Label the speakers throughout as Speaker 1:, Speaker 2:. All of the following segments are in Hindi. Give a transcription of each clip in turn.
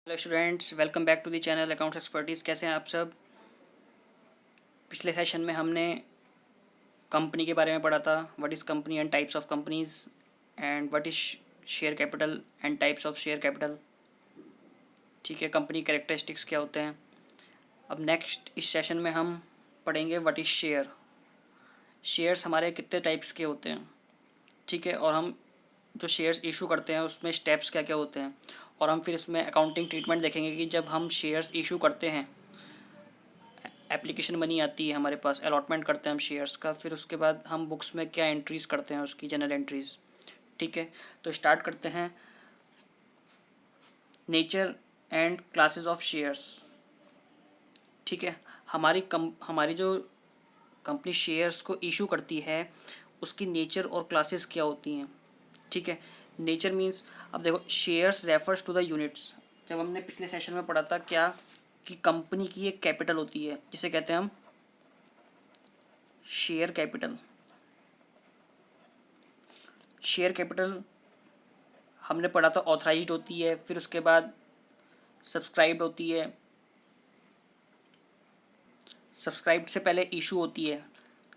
Speaker 1: Hello students, welcome back to the channel accounts expertise. कैसे हैं आप सब। पिछले सेशन में हमने कंपनी के बारे में पढ़ा था। What is company and types of companies and what is share capital and types of share capital. ठीक है, कंपनी कैरेक्टरिस्टिक्स क्या होते हैं। अब नेक्स्ट इस सेशन में हम पढ़ेंगे व्हाट इज़ शेयर। शेयर्स हमारे कितने टाइप्स के होते हैं, ठीक है, और हम जो शेयर्स इशू करते हैं उसमें स्टेप्स क्या क्या होते हैं, और हम फिर इसमें अकाउंटिंग ट्रीटमेंट देखेंगे कि जब हम शेयर्स इशू करते हैं, एप्लीकेशन मनी आती है हमारे पास, अलॉटमेंट करते हैं हम शेयर्स का, फिर उसके बाद हम बुक्स में क्या एंट्रीज़ करते हैं, उसकी जनरल एंट्रीज़। ठीक है, तो स्टार्ट करते हैं। Nature and classes of shares. ठीक है, हमारी जो कंपनी शेयर्स को इशू करती है उसकी नेचर और क्लासेस क्या होती हैं। ठीक है, नेचर मीन्स, अब देखो, shares refers to the units. जब हमने पिछले सेशन में पढ़ा था क्या कि कंपनी की एक कैपिटल होती है जिसे कहते हैं हम शेयर कैपिटल। शेयर कैपिटल हमने पढ़ा था ऑथराइज्ड होती है, फिर उसके बाद सब्सक्राइब्ड होती है। सब्सक्राइब्ड से पहले इशू होती है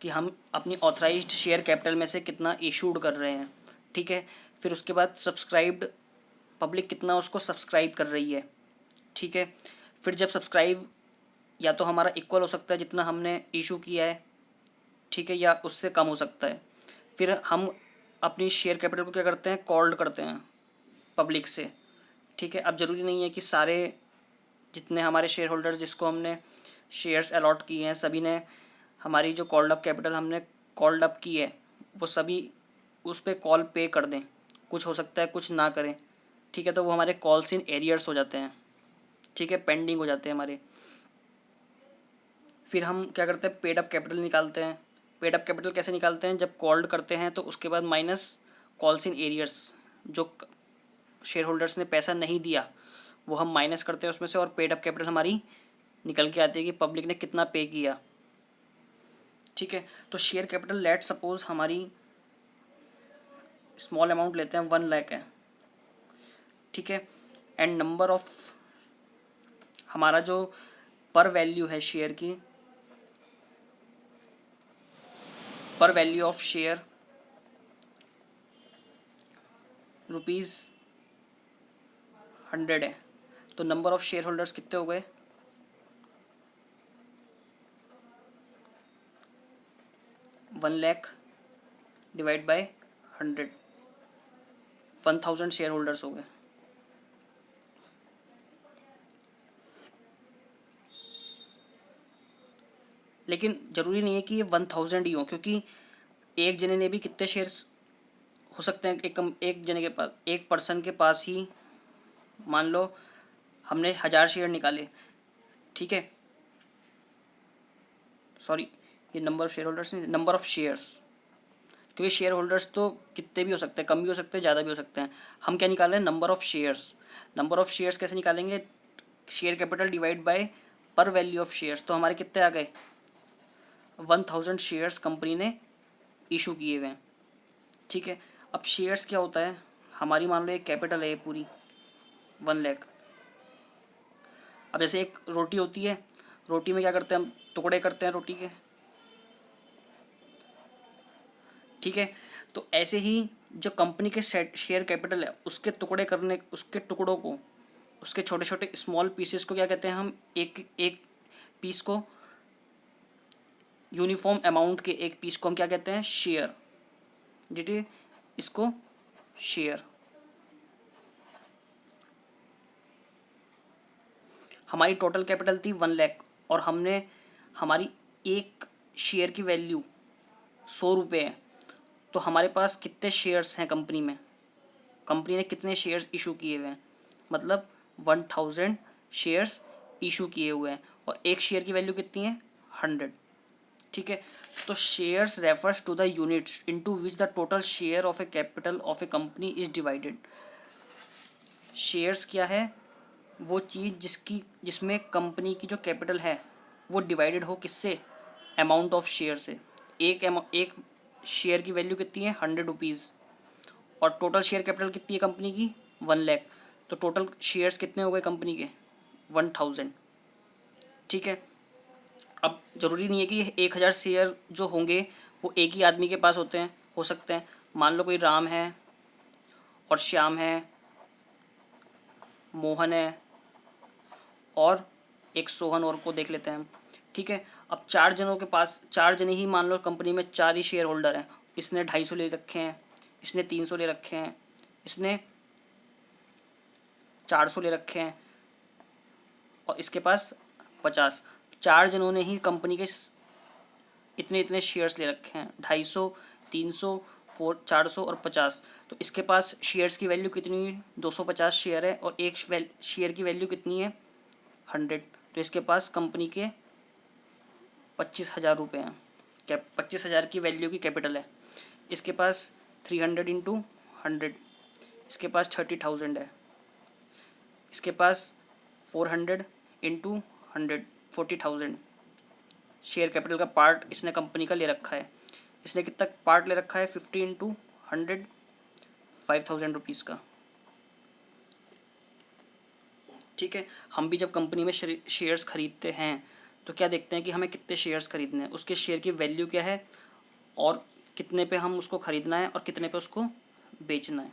Speaker 1: कि हम अपनी ऑथराइज्ड शेयर कैपिटल में से कितना इशूड कर रहे हैं। ठीक है, फिर उसके बाद सब्सक्राइब्ड, पब्लिक कितना उसको सब्सक्राइब कर रही है। ठीक है, फिर जब सब्सक्राइब या तो हमारा इक्वल हो सकता है जितना हमने इशू किया है, ठीक है, या उससे कम हो सकता है। फिर हम अपनी शेयर कैपिटल को क्या करते हैं, कॉल्ड करते हैं पब्लिक से। ठीक है, अब ज़रूरी नहीं है कि सारे जितने हमारे शेयर होल्डर्स जिसको हमने शेयर्स अलॉट किए हैं सभी ने हमारी जो कॉल्ड अप कैपिटल हमने कॉल्ड अप की है वो सभी उस पर कॉल पे कर दें। कुछ हो सकता है कुछ ना करें। ठीक है, तो वो हमारे कॉल्स इन एरियर्स हो जाते हैं। ठीक है, पेंडिंग हो जाते हैं हमारे। फिर हम क्या करते हैं, पेड अप कैपिटल निकालते हैं। पेड अप कैपिटल कैसे निकालते हैं, जब कॉल्ड करते हैं तो उसके बाद माइनस कॉल्स इन एरियर्स, जो शेयर होल्डर्स ने पैसा नहीं दिया वो हम माइनस करते हैं उसमें से, और पेड अप कैपिटल हमारी निकल के आती है कि पब्लिक ने कितना पे किया। ठीक है, तो शेयर कैपिटल लेट सपोज हमारी स्मॉल अमाउंट लेते हैं 1 लाख है। ठीक है, एंड नंबर ऑफ, हमारा जो पर वैल्यू है शेयर की, पर वैल्यू ऑफ शेयर ₹100 है। तो नंबर ऑफ शेयर होल्डर्स कितने हो गए, 1 lakh divide by 100, 1000 share holders हो गए। लेकिन ज़रूरी नहीं है कि ये 1000 ही हो, क्योंकि एक जने ने भी कितने शेयर्स हो सकते हैं, एक जने के पास, एक पर्सन के पास ही मान लो हमने 1000 शेयर निकाले। ठीक है, सॉरी, ये नंबर ऑफ शेयर होल्डर्स नहीं, नंबर ऑफ शेयर्स, क्योंकि शेयर होल्डर्स तो कितने भी हो सकते हैं, कम भी हो सकते हैं, ज़्यादा भी हो सकते हैं। हम क्या निकाल रहे हैं, number of shares. Number of shares कैसे निकालेंगे, शेयर कैपिटल डिवाइड बाय पर वैल्यू ऑफ शेयर्स। तो हमारे कितने आ गए, 1000 शेयर्स कंपनी ने इशू किए हुए हैं। ठीक है, अब शेयर्स क्या होता है, हमारी मान लो एक कैपिटल है ये पूरी 1 लाख। अब जैसे एक रोटी होती है, रोटी में क्या करते हैं हम, टुकड़े करते हैं रोटी के। ठीक है, तो ऐसे ही जो कंपनी के शेयर कैपिटल है उसके टुकड़े करने, उसके टुकड़ों को, उसके छोटे छोटे स्मॉल पीसेस को क्या कहते हैं हम, एक एक पीस को, यूनिफॉर्म अमाउंट के एक पीस को हम क्या कहते हैं, शेयर। डिट इसको शेयर। हमारी टोटल कैपिटल थी 1 लाख, और हमने, हमारी एक शेयर की वैल्यू 100 रुपये है। तो हमारे पास कितने शेयर्स हैं कंपनी में, कंपनी ने कितने शेयर्स इशू किए हुए हैं, मतलब 1000 शेयर्स इशू किए हुए हैं, और एक शेयर की वैल्यू कितनी है, 100। ठीक है, तो shares refers to the units into which the total share of a capital of a company is divided. Shares क्या है, वो चीज़ जिसमें कंपनी की जो कैपिटल है वो डिवाइडेड हो किससे, अमाउंट ऑफ शेयर से। एक शेयर की वैल्यू कितनी है, 100 रुपीज़, और टोटल शेयर कैपिटल कितनी है कंपनी की, 1 लाख। तो टोटल शेयर्स कितने हो गए कंपनी के? 1000। ठीक है। अब ज़रूरी नहीं है कि 1000 शेयर जो होंगे वो एक ही आदमी के पास होते हैं, हो सकते हैं। मान लो कोई राम है और श्याम है, मोहन है और एक सोहन और को देख लेते हैं हम। ठीक है। अब 4 जनों के पास, 4 जने ही मान लो कंपनी में 4 ही शेयर होल्डर हैं। इसने 250 ले रखे हैं, इसने 300 ले रखे हैं, इसने 400 ले रखे हैं और इसके पास 50। 4 जनों ने ही कंपनी के इतने इतने शेयर्स ले रखे हैं, 250, 300, 400 और 50। तो इसके पास शेयर्स की वैल्यू कितनी हुई? 250 शेयर है और एक शेयर की वैल्यू कितनी है? 100। तो इसके पास कंपनी के 25,000 रुपये हैं। 25,000 की वैल्यू की कैपिटल है। इसके पास 300 इंटू 100, इसके पास 30,000 है। इसके पास 400 इंटू 100, 40,000 शेयर कैपिटल का पार्ट इसने कंपनी का ले रखा है। इसने कितना पार्ट ले रखा है? 50 इंटू 100, 5,000 रुपीज़ का। ठीक है। हम भी जब कंपनी में शेयर्स खरीदते हैं तो क्या देखते हैं कि हमें कितने शेयर्स खरीदने हैं, उसके शेयर की वैल्यू क्या है और कितने पे हम उसको खरीदना है और कितने पे उसको बेचना है।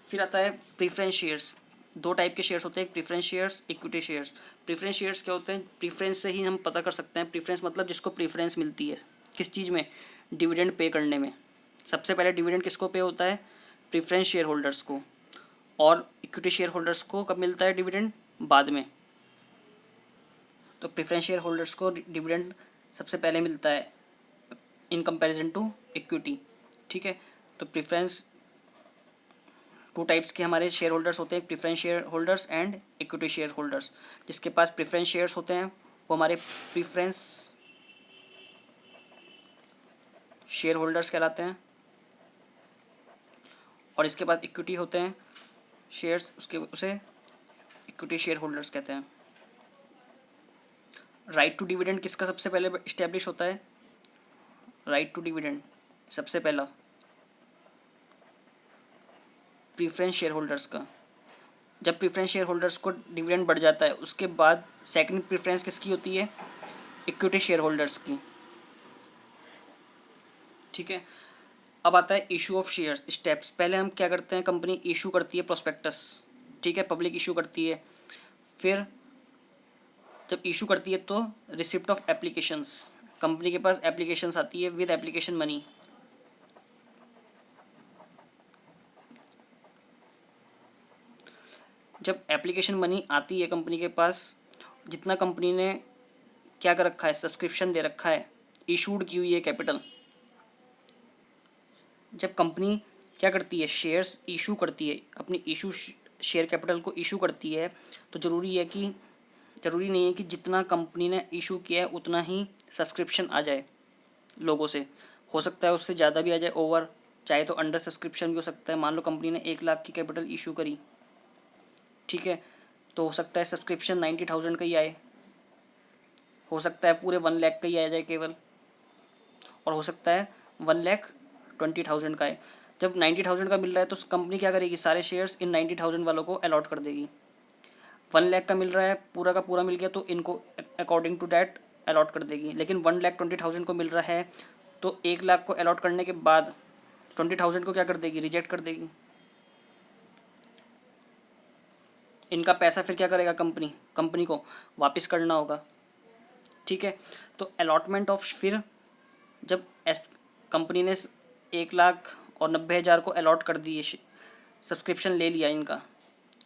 Speaker 1: फिर आता है प्रीफरेंस शेयर्स। 2 टाइप के शेयर्स होते हैं, preference shares, equity shares. Preference shares क्या होते हैं? प्रीफरेंस से ही हम पता कर सकते हैं। प्रीफरेंस मतलब जिसको प्रीफरेंस मिलती है किस चीज़ में? डिविडेंड पे करने में। सबसे पहले डिविडेंड किसको पे होता है? प्रीफरेंस शेयर होल्डर्स को। और इक्विटी शेयर होल्डर्स को कब मिलता है डिविडेंड? बाद में। तो प्रेफरेंस शेयर होल्डर्स को डिविडेंड सबसे पहले मिलता है इन कंपैरिजन टू इक्विटी। ठीक है। तो प्रेफरेंस 2 टाइप्स के हमारे शेयर होल्डर्स होते हैं, preference share holders and equity share holders. जिसके पास प्रेफरेंस शेयर्स होते हैं वो हमारे प्रेफरेंस शेयर होल्डर्स कहलाते हैं और इसके पास इक्विटी होते हैं शेयर्स, उसे इक्विटी शेयर होल्डर्स कहते हैं। राइट टू डिविडेंड किसका सबसे पहले इस्टेब्लिश होता है? राइट टू डिविडेंड सबसे पहला प्रीफरेंस शेयर होल्डर्स का। जब प्रीफरेंस शेयर होल्डर्स को डिविडेंड बढ़ जाता है उसके बाद सेकंड प्रीफरेंस किसकी होती है? इक्विटी शेयर होल्डर्स की। ठीक है। अब आता है इशू ऑफ शेयर्स स्टेप्स। पहले हम क्या करते हैं? कंपनी इशू करती है प्रोस्पेक्टस। ठीक है, पब्लिक इशू करती है। फिर जब इशू करती है तो रिसिप्ट ऑफ एप्लीकेशंस, कंपनी के पास एप्लीकेशंस आती है विद एप्लीकेशन मनी। जब एप्लीकेशन मनी आती है कंपनी के पास, जितना कंपनी ने क्या कर रखा है? सब्सक्रिप्शन दे रखा है, इशूड की हुई है कैपिटल। जब कंपनी क्या करती है? शेयर्स इशू करती है, अपनी इशू शेयर कैपिटल को इशू करती है, तो ज़रूरी नहीं है कि जितना कंपनी ने इशू किया है उतना ही सब्सक्रिप्शन आ जाए लोगों से। हो सकता है उससे ज़्यादा भी आ जाए, ओवर, चाहे तो अंडर सब्सक्रिप्शन भी हो सकता है। मान लो कंपनी ने 1 लाख की कैपिटल इशू करी, ठीक है, तो हो सकता है सब्सक्रिप्शन 90,000 का ही आए, हो सकता है पूरे 1 लाख का ही आ जाए केवल, और हो सकता है 1,20,000 का आए। जब 90,000 का मिल रहा है तो कंपनी क्या करेगी? सारे शेयर्स इन 90,000 वालों को अलॉट कर देगी। 1 लाख का मिल रहा है, पूरा का पूरा मिल गया तो इनको अकॉर्डिंग टू डैट अलॉट कर देगी। लेकिन 1,20,000 को मिल रहा है तो 1 लाख को अलॉट करने के बाद 20,000 को क्या कर देगी? रिजेक्ट कर देगी। इनका पैसा फिर क्या करेगा? कंपनी को वापस करना होगा। ठीक है। तो अलॉटमेंट ऑफ, फिर जब कंपनी ने 1,90,000 को अलॉट कर दिए, सब्सक्रिप्शन ले लिया इनका,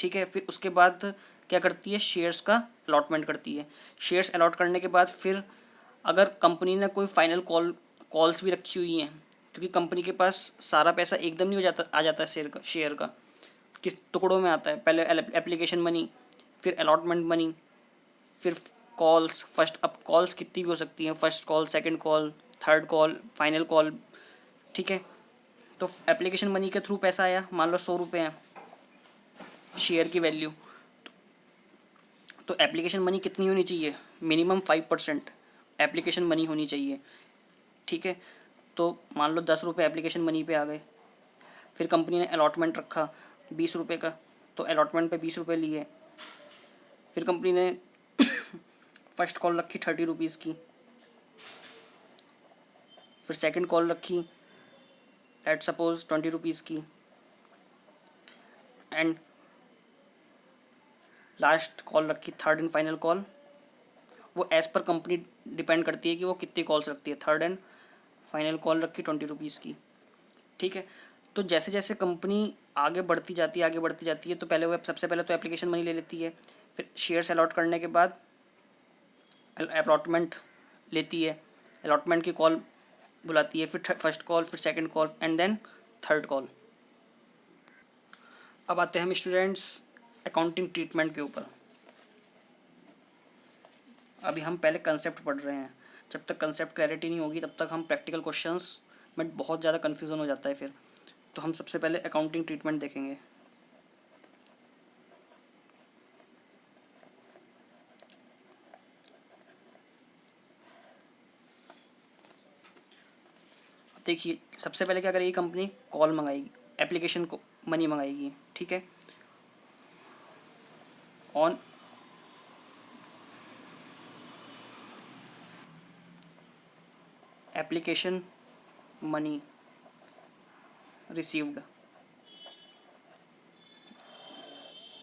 Speaker 1: ठीक है, फिर उसके बाद क्या करती है? शेयर्स का अलॉटमेंट करती है। शेयर्स अलॉट करने के बाद फिर अगर कंपनी ने कोई फाइनल कॉल्स भी रखी हुई हैं, क्योंकि कंपनी के पास सारा पैसा एकदम नहीं आ जाता है शेयर का, किस टुकड़ों में आता है? पहले एप्लीकेशन मनी, फिर अलॉटमेंट मनी, फिर कॉल्स। अब कॉल्स कितनी भी हो सकती हैं, first call, second call, third call, final call. ठीक है। तो एप्लीकेशन मनी के थ्रू पैसा आया, मान लो 100 रुपये हैं शेयर की वैल्यू, तो एप्लीकेशन मनी कितनी होनी चाहिए? मिनिमम 5% एप्लीकेशन मनी होनी चाहिए। ठीक है। तो मान लो 10 रुपये एप्लीकेशन मनी पे आ गए। फिर कंपनी ने अलॉटमेंट रखा, ₹20 का, तो अलॉटमेंट पे ₹20 लिए। फिर कंपनी ने फर्स्ट कॉल रखी ₹30 की, फिर सेकंड कॉल रखी एट सपोज ₹20 की, एंड लास्ट कॉल रखी थर्ड एंड फाइनल कॉल। वो एज़ पर कंपनी डिपेंड करती है कि वो कितनी कॉल्स रखती है। थर्ड एंड फाइनल कॉल रखी ₹20 की, ठीक है। तो जैसे जैसे कंपनी आगे बढ़ती जाती है तो पहले वो सबसे पहले तो एप्लीकेशन मनी ले लेती है, फिर शेयर्स अलॉट करने के बाद अलॉटमेंट लेती है, अलॉटमेंट की कॉल बुलाती है, फिर फर्स्ट कॉल, फिर second call and then third call. अब आते हैं हम स्टूडेंट्स अकाउंटिंग ट्रीटमेंट के ऊपर। अभी हम पहले कंसेप्ट पढ़ रहे हैं, जब तक कंसेप्ट क्लैरिटी नहीं होगी तब तक हम प्रैक्टिकल क्वेश्चंस में बहुत ज़्यादा कन्फ्यूज़न हो जाता है फिर। तो हम सबसे पहले अकाउंटिंग ट्रीटमेंट देखेंगे। देखिए सबसे पहले क्या करेगी कंपनी, कॉल मंगाएगी, एप्लीकेशन को मनी मंगाएगी, ठीक है। ऑन एप्लीकेशन मनी रिसीव्ड,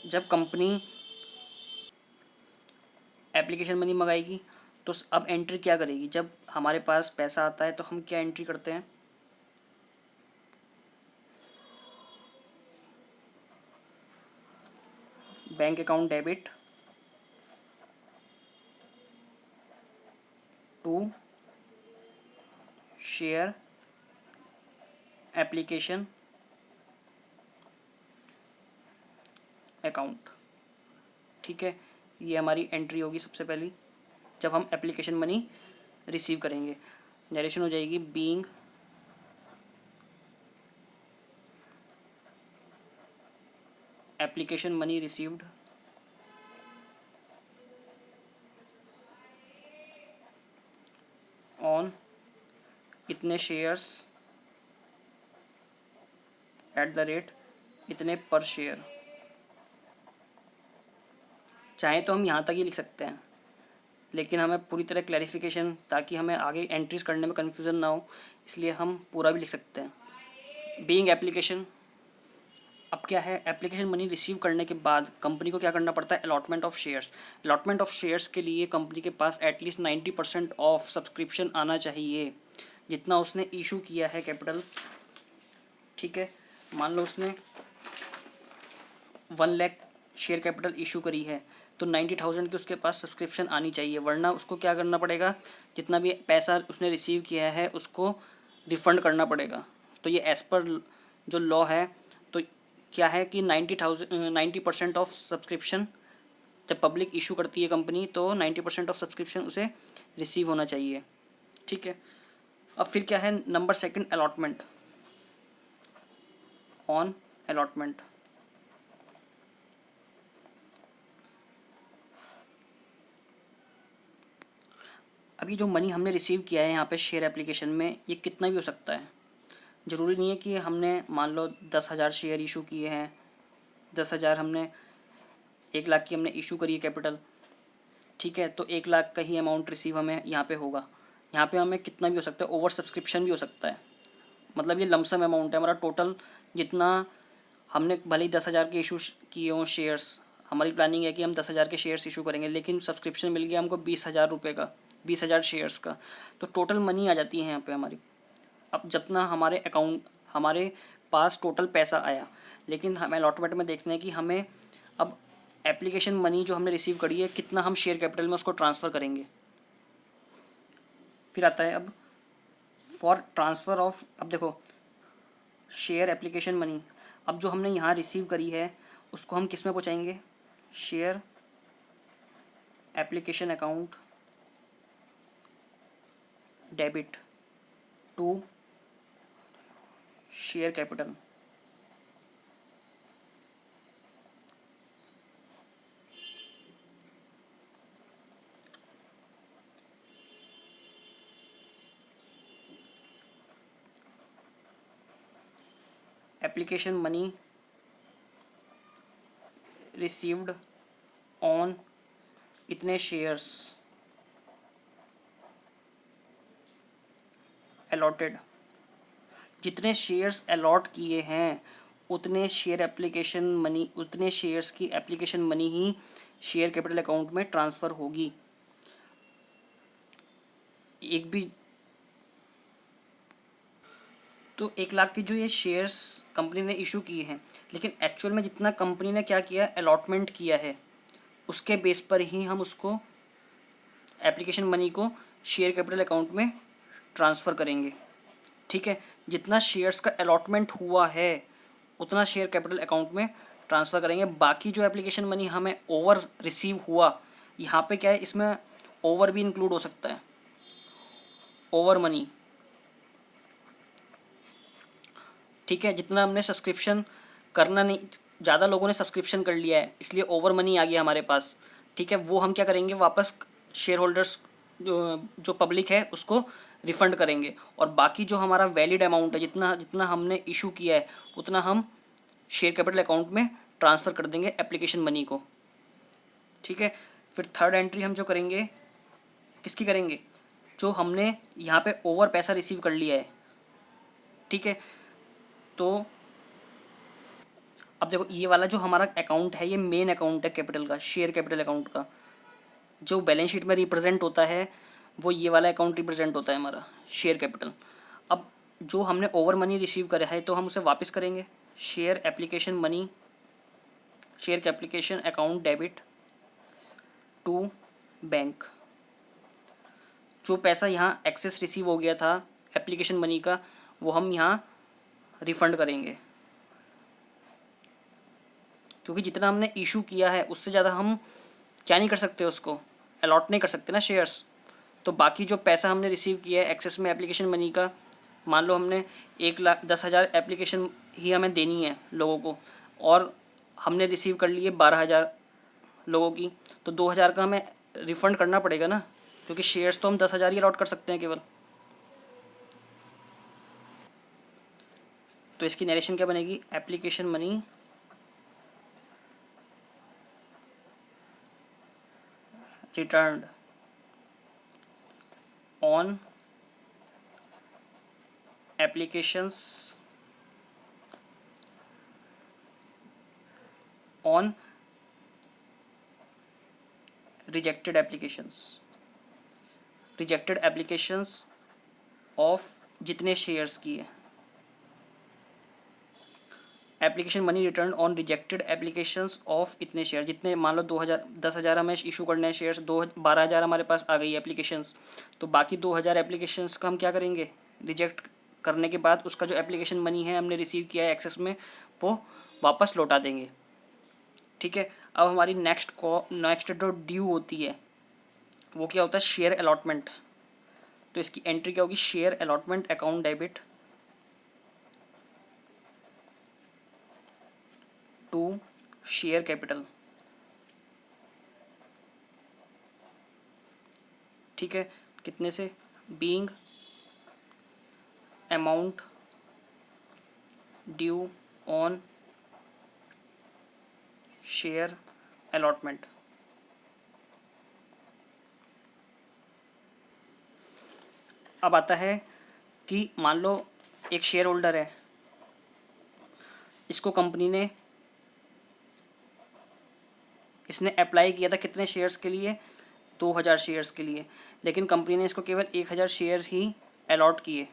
Speaker 1: जब कंपनी एप्लीकेशन मनी मंगाएगी तो अब एंट्री क्या करेगी, जब हमारे पास पैसा आता है तो हम क्या एंट्री करते हैं, bank account debit to share application account, ठीक है। ये हमारी एंट्री होगी सबसे पहली जब हम एप्लीकेशन मनी रिसीव करेंगे। नरेशन हो जाएगी being application money received on इतने शेयर्स एट द रेट इतने पर शेयर। चाहे तो हम यहाँ तक ही लिख सकते हैं, लेकिन हमें पूरी तरह क्लैरिफिकेशन, ताकि हमें आगे एंट्रीज करने में कन्फ्यूज़न ना हो, इसलिए हम पूरा भी लिख सकते हैं। बीइंग एप्लीकेशन, अब क्या है, एप्लीकेशन मनी रिसीव करने के बाद कंपनी को क्या करना पड़ता है, allotment of shares. Allotment of shares के लिए कंपनी के पास एटलीस्ट 90% ऑफ सब्सक्रिप्शन आना चाहिए, जितना उसने इशू किया है कैपिटल, ठीक है। मान लो उसने 1 लाख शेयर कैपिटल इशू करी है तो 90,000 की उसके पास सब्सक्रिप्शन आनी चाहिए, वरना उसको क्या करना पड़ेगा, जितना भी पैसा उसने रिसीव किया है उसको रिफ़ंड करना पड़ेगा। तो ये एज़ पर जो लॉ है, तो क्या है कि 90% ऑफ सब्सक्रिप्शन, जब पब्लिक इशू करती है कंपनी तो 90% ऑफ सब्सक्रिप्शन उसे रिसीव होना चाहिए, ठीक है। अब फिर क्या है, number second allotment, on allotment, अभी जो मनी हमने रिसीव किया है यहाँ पे शेयर एप्लीकेशन में, ये कितना भी हो सकता है। ज़रूरी नहीं है कि हमने मान लो 10,000 शेयर इशू किए हैं, 10,000 हमने 1 लाख की हमने इशू करी है कैपिटल, ठीक है। तो 1 लाख का ही अमाउंट रिसीव हमें यहाँ पे होगा। यहाँ पे हमें कितना भी हो सकता है, ओवर सब्सक्रिप्शन भी हो सकता है। मतलब ये लमसम अमाउंट है, हमारा टोटल जितना हमने भले ही 10,000 के इशू किए हों शेयर्स, हमारी प्लानिंग है कि हम 10,000 के शेयर्स इशू करेंगे, लेकिन सब्सक्रिप्शन मिल गया हमको 20,000 रुपये का, 20,000 शेयर्स का, तो टोटल मनी आ जाती है यहाँ पे हमारी। अब जितना हमारे पास टोटल पैसा आया, लेकिन हमें अलॉटमेंट में देखना है कि हमें अब एप्लीकेशन मनी जो हमने रिसीव करी है कितना हम शेयर कैपिटल में उसको ट्रांसफ़र करेंगे। फिर आता है अब फॉर ट्रांसफ़र ऑफ, अब देखो शेयर एप्लीकेशन मनी, अब जो हमने यहाँ रिसीव करी है उसको हम किस में पहुँचाएंगे, share application account debit to share capital, application money received on इतने शेयर्स अलॉटेड, जितने शेयर्स अलॉट किए हैं उतने शेयर एप्लीकेशन मनी, उतने शेयर्स की एप्लीकेशन मनी ही शेयर कैपिटल अकाउंट में ट्रांसफ़र होगी। एक भी तो 1 लाख की जो ये शेयर्स कंपनी ने इशू किए हैं, लेकिन एक्चुअल में जितना कंपनी ने क्या किया, अलॉटमेंट किया है, उसके बेस पर ही हम उसको एप्लीकेशन मनी को शेयर कैपिटल अकाउंट में ट्रांसफ़र करेंगे। ठीक है, जितना शेयर्स का अलॉटमेंट हुआ है उतना शेयर कैपिटल अकाउंट में ट्रांसफ़र करेंगे। बाकी जो एप्लीकेशन मनी हमें ओवर रिसीव हुआ, यहाँ पे क्या है, इसमें ओवर भी इंक्लूड हो सकता है, ओवर मनी। ठीक है, जितना हमने सब्सक्रिप्शन करना नहीं, ज़्यादा लोगों ने सब्सक्रिप्शन कर लिया है इसलिए ओवर मनी आ गया हमारे पास। ठीक है, वो हम क्या करेंगे, वापस शेयर होल्डर्स जो पब्लिक है उसको रिफ़ंड करेंगे, और बाकी जो हमारा वैलिड अमाउंट है, जितना जितना हमने इशू किया है उतना हम शेयर कैपिटल अकाउंट में ट्रांसफ़र कर देंगे एप्लीकेशन मनी को। ठीक है, फिर थर्ड एंट्री हम जो करेंगे, किसकी करेंगे, जो हमने यहाँ पे ओवर पैसा रिसीव कर लिया है। ठीक है, तो अब देखो ये वाला जो हमारा अकाउंट है ये मेन अकाउंट है कैपिटल का, शेयर कैपिटल अकाउंट का। जो बैलेंस शीट में रिप्रेजेंट होता है वो ये वाला अकाउंट रिप्रेजेंट होता है हमारा शेयर कैपिटल। अब जो हमने ओवर मनी रिसीव करा है तो हम उसे वापस करेंगे, share application money, share application account debit to bank. जो पैसा यहाँ एक्सेस रिसीव हो गया था एप्लीकेशन मनी का वो हम यहाँ रिफ़ंड करेंगे, क्योंकि जितना हमने इशू किया है उससे ज़्यादा हम क्या नहीं कर सकते, उसको अलॉट नहीं कर सकते ना शेयर्स। तो बाकी जो पैसा हमने रिसीव किया है एक्सेस में एप्लीकेशन मनी का, मान लो हमने 1,10,000 एप्लीकेशन ही हमें देनी है लोगों को, और हमने रिसीव कर लिए 12,000 लोगों की, तो 2,000 का हमें रिफ़ंड करना पड़ेगा ना, क्योंकि शेयर्स तो हम 10,000 ही अलॉट कर सकते हैं केवल। तो इसकी नरेशन क्या बनेगी, application money returned on applications on rejected applications of जितने शेयर्स की है, application money return on rejected applications of इतने शेयर, जितने मान लो 10,000 हमें इशू करने हैं शेयर्स, 12,000 हमारे पास आ गई एप्लीकेशंस, तो बाकी 2,000 एप्लीकेशंस का हम क्या करेंगे, रिजेक्ट करने के बाद उसका जो एप्लीकेशन मनी है हमने रिसीव किया है एक्सेस में वो वापस लौटा देंगे। ठीक है, अब हमारी नेक्स्ट जो ड्यू होती है वो क्या होता है, शेयर अलॉटमेंट। तो इसकी एंट्री क्या होगी, share allotment account debit to share capital. ठीक है, कितने से, being amount due on share allotment. अब आता है कि मान लो एक शेयर होल्डर है, इसको कंपनी ने, इसने अप्लाई किया था कितने शेयर्स के लिए, 2,000 शेयर्स के लिए, लेकिन कंपनी ने इसको केवल 1,000 शेयर्स ही अलॉट किए।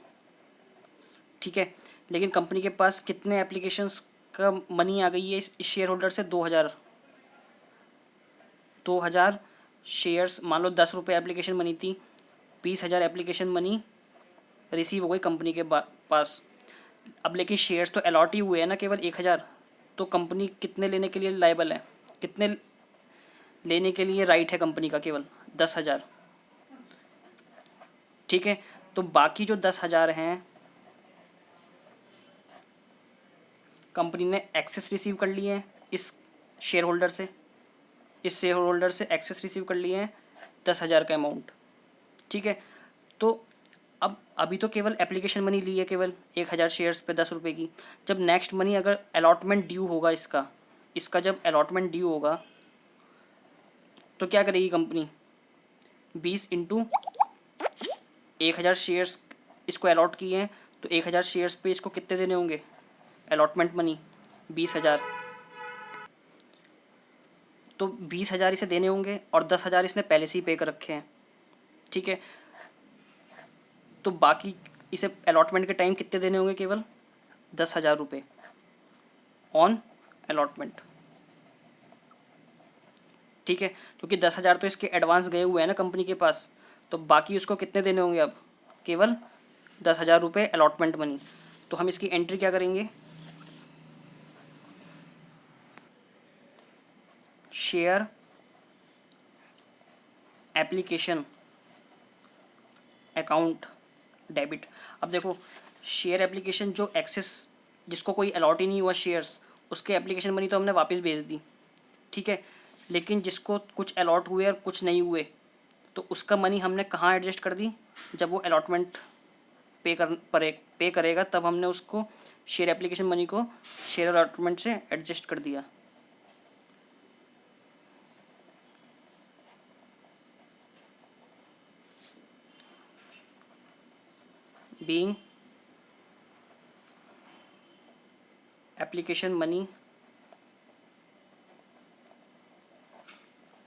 Speaker 1: ठीक है, लेकिन कंपनी के पास कितने एप्लीकेशंस का मनी आ गई है इस शेयर होल्डर से, 2,000 शेयर्स, मान लो 10 रुपये एप्लीकेशन मनी थी, 20,000 एप्लीकेशन मनी रिसीव हो गई कंपनी के पास। अब लेकिन शेयर्स तो अलॉट ही हुए हैं ना केवल 1,000, तो कंपनी कितने लेने के लिए लायबल है, कितने लेने के लिए राइट है कंपनी का, केवल 10,000। ठीक है, तो बाकी जो 10,000 हैं कंपनी ने एक्सेस रिसीव कर लिए हैं इस शेयर होल्डर से, एक्सेस रिसीव कर लिए हैं 10,000 का अमाउंट। ठीक है, तो अब अभी तो केवल एप्लीकेशन मनी ली है केवल 1,000 शेयर्स पे 10 रुपये की। जब नेक्स्ट मनी अगर अलॉटमेंट ड्यू होगा इसका, इसका जब अलॉटमेंट ड्यू होगा तो क्या करेगी कंपनी, 20 इंटू 1000 शेयर्स इसको अलॉट किए हैं, तो 1000 शेयर्स पे इसको कितने देने होंगे अलॉटमेंट मनी, 20,000। तो 20,000 इसे देने होंगे और 10,000 इसने पहले से ही पे कर रखे हैं, ठीक है। तो बाकी इसे अलॉटमेंट के टाइम कितने देने होंगे, केवल 10,000 रुपये ऑन अलॉटमेंट, ठीक है। क्योंकि 10,000 तो इसके एडवांस गए हुए हैं ना कंपनी के पास, तो बाकी उसको कितने देने होंगे अब, केवल 10,000 रुपये अलॉटमेंट मनी। तो हम इसकी एंट्री क्या करेंगे, शेयर एप्लीकेशन अकाउंट डेबिट। अब देखो शेयर एप्लीकेशन जो एक्सेस, जिसको कोई अलॉट ही नहीं हुआ शेयर्स, उसके एप्लीकेशन मनी तो हमने वापस भेज दी, ठीक है। लेकिन जिसको कुछ अलॉट हुए और कुछ नहीं हुए, तो उसका मनी हमने कहाँ एडजस्ट कर दी, जब वो अलॉटमेंट पे करेगा तब हमने उसको शेयर एप्लीकेशन मनी को शेयर अलॉटमेंट से एडजस्ट कर दिया। बीइंग एप्लीकेशन मनी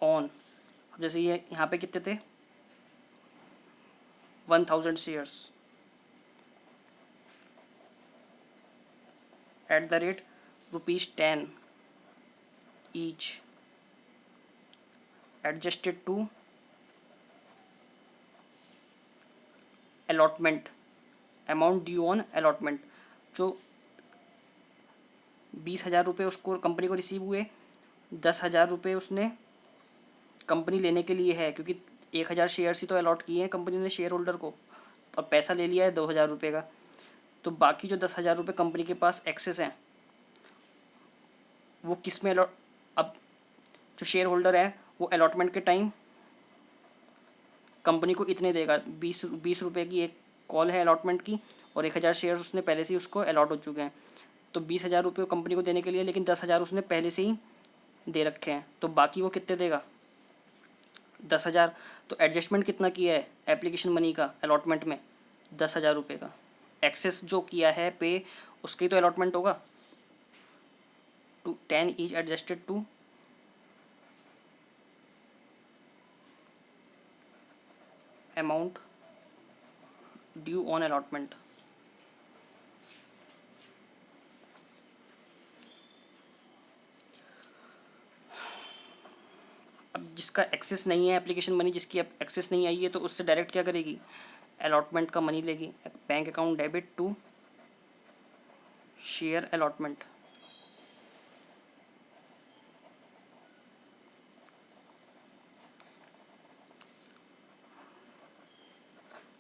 Speaker 1: ऑन, अब जैसे ये यहाँ पे कितने थे 1000 shares at the rate ₹10 each adjusted to allotment amount due on allotment. जो 20,000 रुपये उसको कंपनी को रिसीव हुए, 10,000 रुपये उसने कंपनी लेने के लिए है, क्योंकि 1,000 शेयर्स ही तो अलॉट किए हैं कंपनी ने शेयर होल्डर को, और पैसा ले लिया है 2,000 रुपये का। तो बाकी जो 10,000 रुपये कंपनी के पास एक्सेस हैं वो किस में अलॉट, अब जो शेयर होल्डर है वो अलॉटमेंट के टाइम कंपनी को इतने देगा, 20 रुपये की एक कॉल है अलॉटमेंट की, और 1,000 शेयर्स उसने पहले से ही उसको अलॉट हो चुके हैं। तो 20,000 रुपये कंपनी को देने के लिए, लेकिन 10,000 उसने पहले से ही दे रखे हैं, तो बाकी वो कितने देगा 10,000। तो एडजस्टमेंट कितना किया है एप्लीकेशन मनी का अलॉटमेंट में, 10,000 रुपये का। एक्सेस जो किया है पे, उसकी तो अलॉटमेंट होगा, 10 is adjusted to amount due on allotment. अब जिसका एक्सेस नहीं है एप्लीकेशन मनी, जिसकी एक्सेस नहीं आई है, तो उससे डायरेक्ट क्या करेगी, अलॉटमेंट का मनी लेगी, bank account debit to share allotment.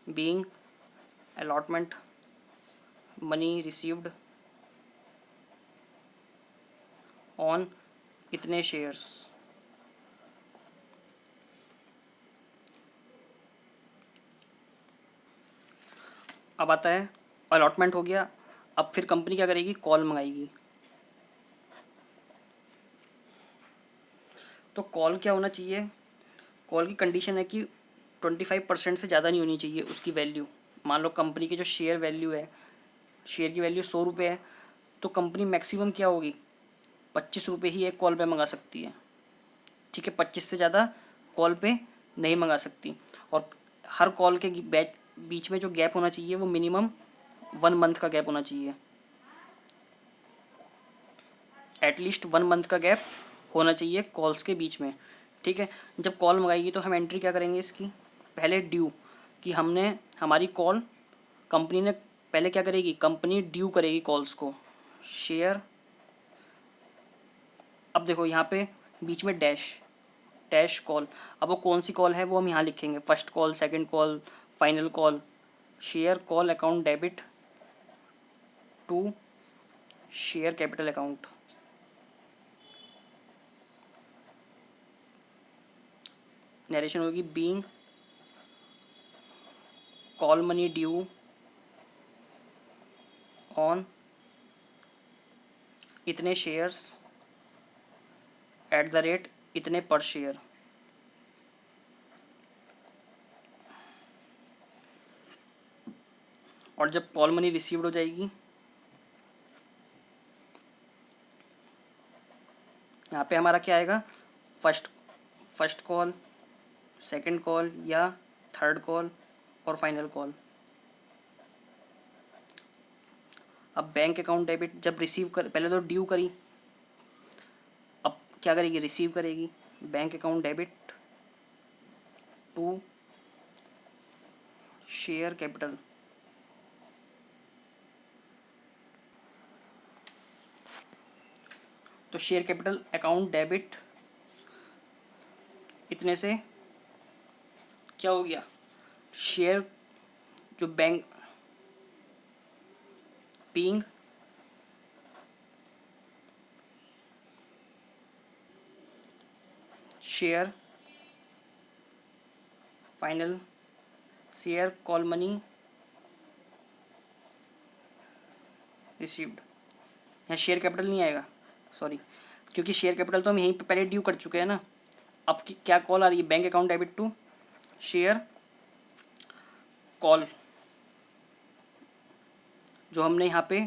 Speaker 1: Being allotment money received on इतने शेयर्स। अब आता है अलॉटमेंट हो गया, अब फिर कंपनी क्या करेगी, कॉल मंगाएगी। तो कॉल क्या होना चाहिए, कॉल की कंडीशन है कि 25% से ज़्यादा नहीं होनी चाहिए उसकी वैल्यू। मान लो कंपनी की जो शेयर वैल्यू है, शेयर की वैल्यू 100 रुपये है, तो कंपनी मैक्सिमम क्या होगी, 25 रुपये ही एक कॉल पे मंगा सकती है, ठीक है। 25 से ज़्यादा कॉल पे नहीं मंगा सकती। और हर कॉल के बीच में जो गैप होना चाहिए वो मिनिमम 1 मंथ का गैप होना चाहिए, एटलीस्ट 1 मंथ का गैप होना चाहिए कॉल्स के बीच में, ठीक है। जब कॉल मंगाएगी तो हम एंट्री क्या करेंगे इसकी, पहले ड्यू, कि हमने हमारी कॉल कंपनी ने पहले क्या करेगी, कंपनी ड्यू करेगी कॉल्स को, शेयर। अब देखो यहाँ पे बीच में डैश कॉल, अब वो कौन सी कॉल है वो हम यहाँ लिखेंगे, first call, second call, final call. Share call account debit to share capital account. Narration होगी, being call money due on इतने शेयर्स एट द रेट इतने पर शेयर। और जब कॉल मनी रिसीव्ड हो जाएगी, यहाँ पे हमारा क्या आएगा, फर्स्ट कॉल, सेकंड कॉल या थर्ड कॉल और फाइनल कॉल। अब बैंक अकाउंट डेबिट जब रिसीव कर, पहले तो ड्यू करी, अब क्या करेगी, रिसीव करेगी। Bank account debit to share capital, तो शेयर कैपिटल अकाउंट डेबिट इतने से क्या हो गया, शेयर जो bank being share final share call money received. यहाँ शेयर कैपिटल नहीं आएगा, सॉरी, क्योंकि शेयर कैपिटल तो हम यहीं पे पहले ड्यू कर चुके हैं ना। अब क्या कॉल आ रही है, bank account debit to share call, जो हमने यहाँ पे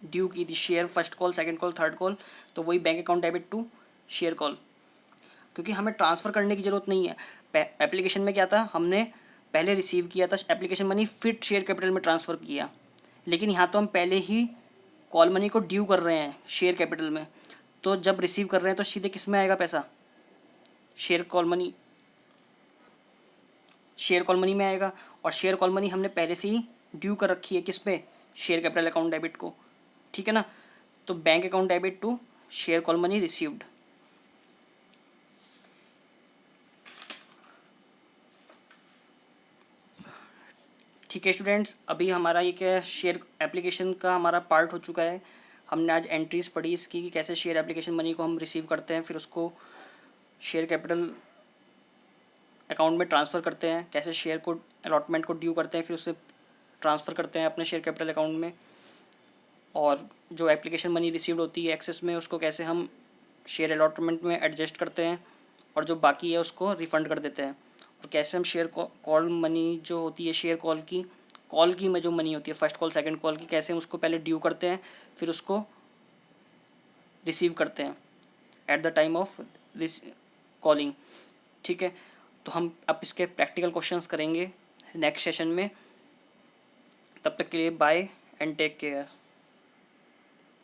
Speaker 1: ड्यू की थी, share first call, second call, third call, तो वही bank account debit to share call. क्योंकि हमें ट्रांसफ़र करने की ज़रूरत नहीं है, एप्लीकेशन में क्या था, हमने पहले रिसीव किया था एप्लीकेशन मनी, फिर शेयर कैपिटल में ट्रांसफ़र किया। लेकिन यहाँ तो हम पहले ही कॉल मनी को ड्यू कर रहे हैं शेयर कैपिटल में, तो जब रिसीव कर रहे हैं तो सीधे किस में आएगा पैसा, शेयर कॉल मनी में आएगा। और शेयर कॉल मनी हमने पहले से ही ड्यू कर रखी है किस पे, शेयर कैपिटल अकाउंट डेबिट को, ठीक है ना। तो bank account debit to share call money received. ठीक है स्टूडेंट्स, अभी हमारा ये क्या शेयर एप्लीकेशन का हमारा पार्ट हो चुका है। हमने आज एंट्रीज पढ़ी इसकी कि कैसे शेयर एप्लीकेशन मनी को हम रिसीव करते हैं, फिर उसको शेयर कैपिटल अकाउंट में ट्रांसफ़र करते हैं, कैसे शेयर को अलॉटमेंट को ड्यू करते हैं, फिर उसे ट्रांसफ़र करते हैं अपने शेयर कैपिटल अकाउंट में, और जो एप्लीकेशन मनी रिसीव्ड होती है एक्सेस में, उसको कैसे हम शेयर अलॉटमेंट में एडजस्ट करते हैं, और जो बाकी है उसको रिफ़ंड कर देते हैं। और कैसे हम शेयर कॉल मनी जो होती है, शेयर कॉल की में जो मनी होती है फर्स्ट कॉल सेकंड कॉल की, कैसे हम उसको पहले ड्यू करते हैं, फिर उसको रिसीव करते हैं at the time of calling. ठीक है, तो हम अब इसके प्रैक्टिकल क्वेश्चंस करेंगे नेक्स्ट सेशन में। तब तक के लिए बाय एंड टेक केयर।